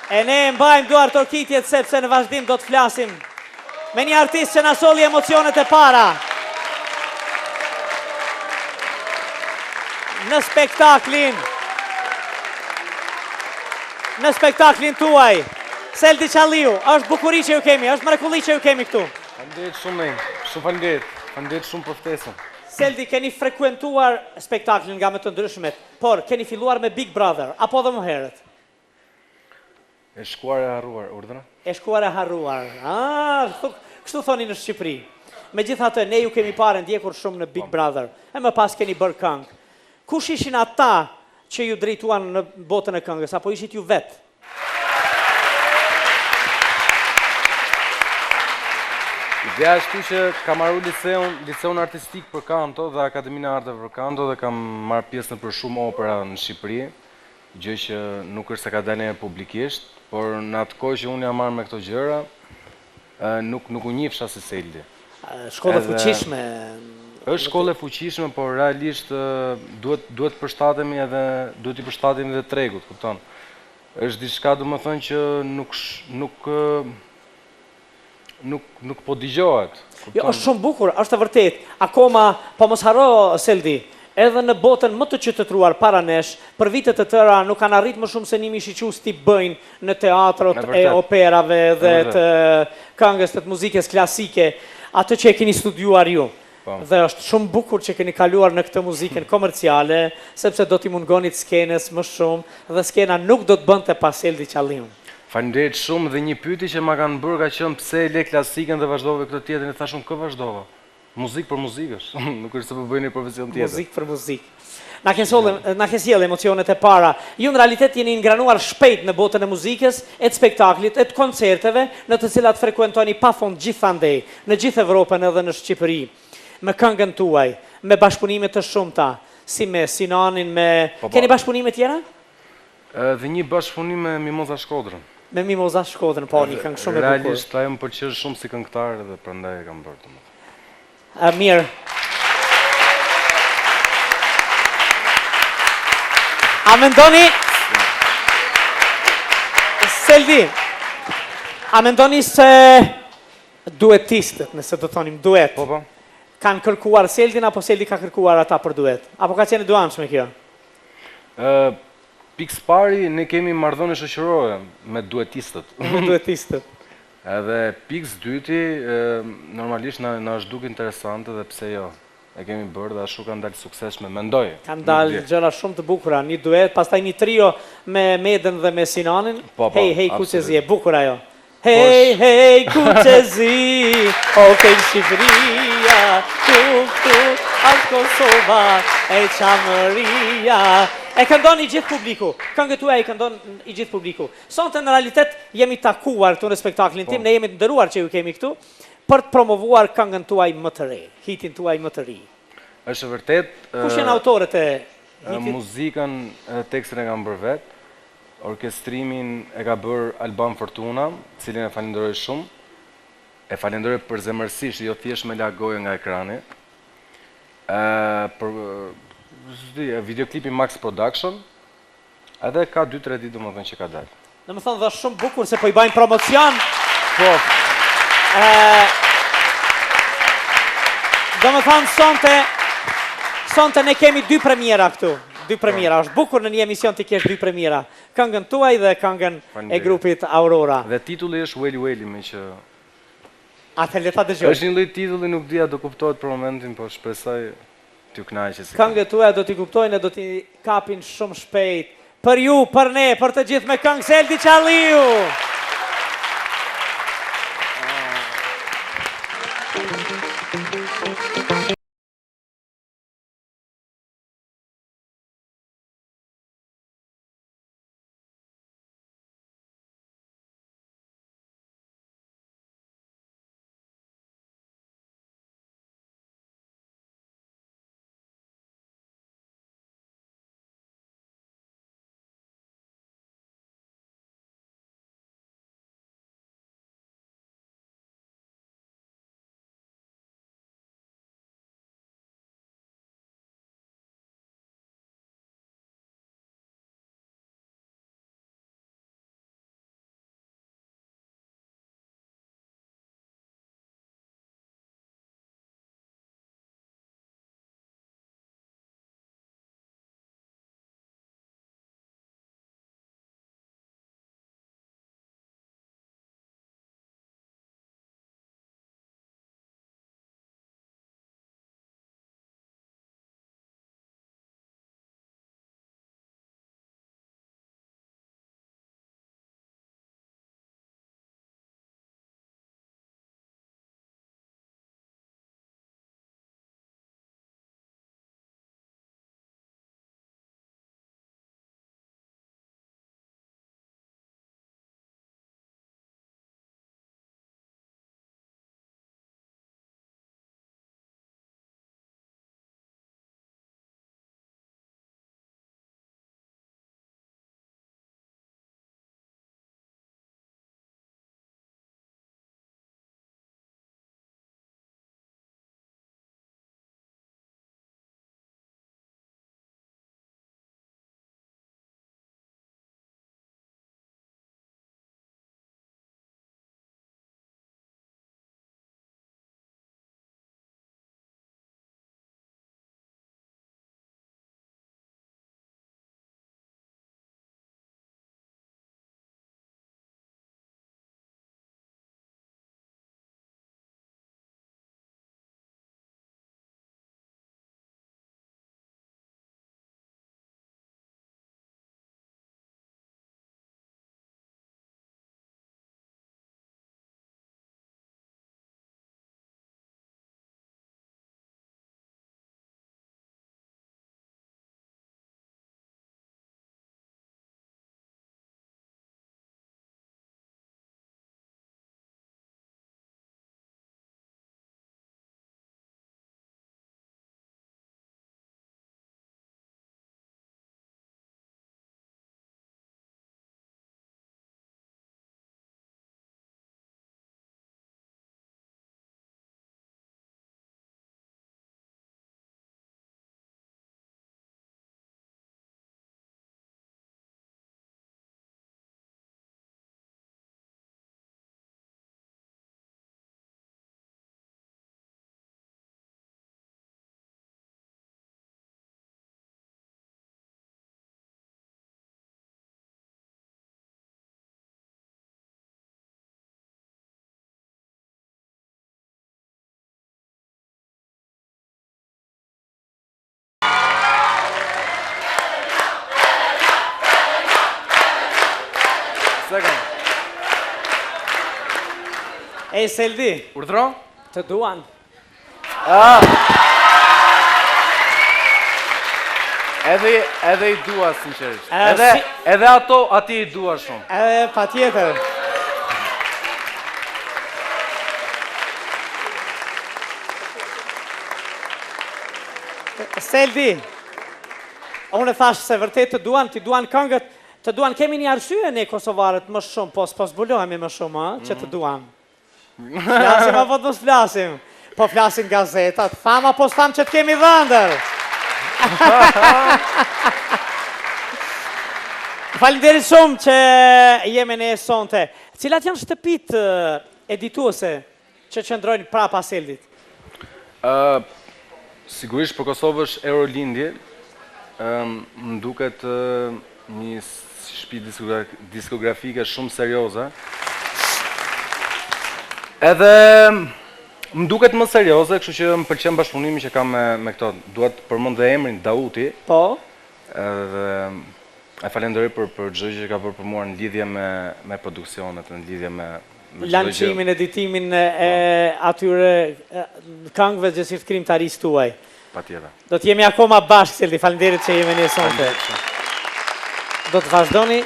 E ne mbajmë duart orkitjet sepse në vazhdim do të flasim me një artist që na solli emocionet e para. Në spektaklin tuaj, Seldi Qalliu, është bukuri që ju kemi, është mrekulli që ju kemi këtu. Faleminderit shumë, faleminderit shumë për ftesën. Seldi, keni frekuentuar spektaklin nga më të ndryshmet, por keni filluar me Big Brother, apo dhe më herët? E shkuar e harruar, urdhëna? E shkuar e harruar. Kështu thoni në Shqipëri. Megjithatë, ne ju kemi parë ndjekur shumë në Big Brother, e më pas keni bërë këngë. Kush ishin ata që ju drejtuan në botën e këngës, apo ishit ju vetë? Ideja është që kam marrë liceun artistik për kanto dhe Akademinë e Arteve për kanto dhe kam marrë pjesë në për shumë opera në Shqipëri, gjë që nuk është se ka dalë publikisht, por në atë kohë që unë jam marrë me këto gjëra, nuk u njihsha si Seldi. Shkollë e fuqishme. Është shkollë e fuqishme, por realisht duhet përshtatemi edhe duhet i përshtatemi edhe tregut, kupton. Është diçka domethënë që nuk po dëgjohet. Jo, është shumë bukur, është e vërtet. Akoma, po mos harro Seldi, edhe në botën më të qytetëruar para nesh, për vitet të tëra nuk kanë arrit më shumë se 1.000 shiques t'i bëjnë në teatrot e operave dhe të këngës të muzikës klasike, atë që e keni studiuar ju. Dhe është shumë bukur që keni kaluar në këtë muzikën komerciale, sepse do t'i mungonit skenës më shumë dhe skena nuk do të bënte pa Seldi Qalliun. Faleminderit shumë dhe një pyetje që ma kanë bërë ka qenë pse e le klasikën dhe vazhdove këtë tjetrin, e thashun kë vazhdova. Muzikë për muzikë është, nuk është se po bëj një profesion tjetër. Muzikë për muzikë. Na ke sjellë emocionet e para. Ju në realitet jeni ingranuar shpejt në botën e muzikës, e të spektaklit, e të koncerteve, në të cilat frekuentoni pafund gjithandej, në gjithë Evropën edhe në Shqipëri, me këngën tuaj, me bashkëpunime të shumta, si me Sinanin, me... Keni bashkëpunime tjera? Dhe një bashkëpunim me Mimoza Shkodrën. Me Mimoza Shkodrën, po, një këngë shumë e bukur. Realisht, ajo më pëlqen shumë si këngëtar dhe prandaj e kam bërë. Mirë. A mendoni... Seldi, a mendoni se duetistët, nëse do thonim duet, kanë kërkuar Seldin, apo Seldi ka kërkuar ata për duet? Apo ka qenë duanshme kjo? Pikës pari, ne kemi marrëdhënie shoqërore me duetistët. Me duetistët. Edhe pikës dyti, normalisht na është duke interesante dhe pse jo. E kemi bërë dhe ashtu kanë dalë suksesshme, mendoj. Kanë dalë gjëra shumë të bukura, një duet, pastaj një trio me Medën dhe me Sinanin. Hej, Kuqezi, e bukur ajo. Hej, Kuqezi, okej Shqipëria, tu, as Kosova, e Qamëria. E këndon i gjithë publiku, këngët tuaj i këndon i gjithë publiku. Sonte në realitet jemi takuar këtu në spektaklin tim, ne jemi të nderuar që ju kemi këtu, për të promovuar këngën tuaj më të re, hitin tuaj më të ri. Është vërtet... Kush janë autorët e hitit? Muzikën, tekstin e kam bërë vetë, orkestrimin e ka bërë Alban Fortuna, cilin e falenderoj shumë, e falenderoj për zemërsisht, jo thjesht me lagojë nga ekrani. Videoklipi Max Production, edhe ka 2-3 ditë domethënë që ka dalë. Në më thonë dhe shumë bukur se po i bajnë promocion. Po. Do më thonë sonte ne kemi 2 premiera këtu. 2 premiera, është bukur në një emision të kesh 2 premiera. Këngën tuaj dhe këngën e grupit Aurora. Dhe titulli është Weli Weli, me që... Atë leta dëgjoj. Është një lloj titulli, nuk dia do kuptohet për momentin, po shpresoj t'ju kënaqë. Këngët tuaja do t'i kuptojnë e do t'i kapin shumë shpejt. Për ju, për ne, për të gjithë me këngë Seldi Qalliu. Sekond. Ej, Seldi, Urdhro? të duan. Edhe i dua sinqerisht. Edhe ato ati i dua shumë. Edhe pa tjetër. Seldi, unë e thash se vërtet të duan, ti duan këngët, të duan, kemi një arsye ne Kosovarët më shumë, po zbulohemi më shumë, që të duan. Flasim apo të flasim? Po flasim gazetat, tham apo s'tham që të kemi dhëndër. Faleminderit shumë që jemi ne sonte. Cilat janë shtëpit edituese që qëndrojnë prapa Seldit? Sigurisht për Kosovë është Eurolindje, më duket një shtëpi diskografike shumë serioze. Edhe më duket më serioze, kështu që më pëlqen bashkëpunimi që kam me këto. Dua të përmend dhe emrin Dauti. Po. Edhe e falenderoj për çdo gjë që ka bërë për mua në lidhje me produksionet, në lidhje me lancimin, editimin e atyre këngëve gjithësisht krimtarisë tuaj. Patjetër. Do të jemi akoma bashkë, Seldi. Faleminderit që jemi ne sonte. Do të vazhdoni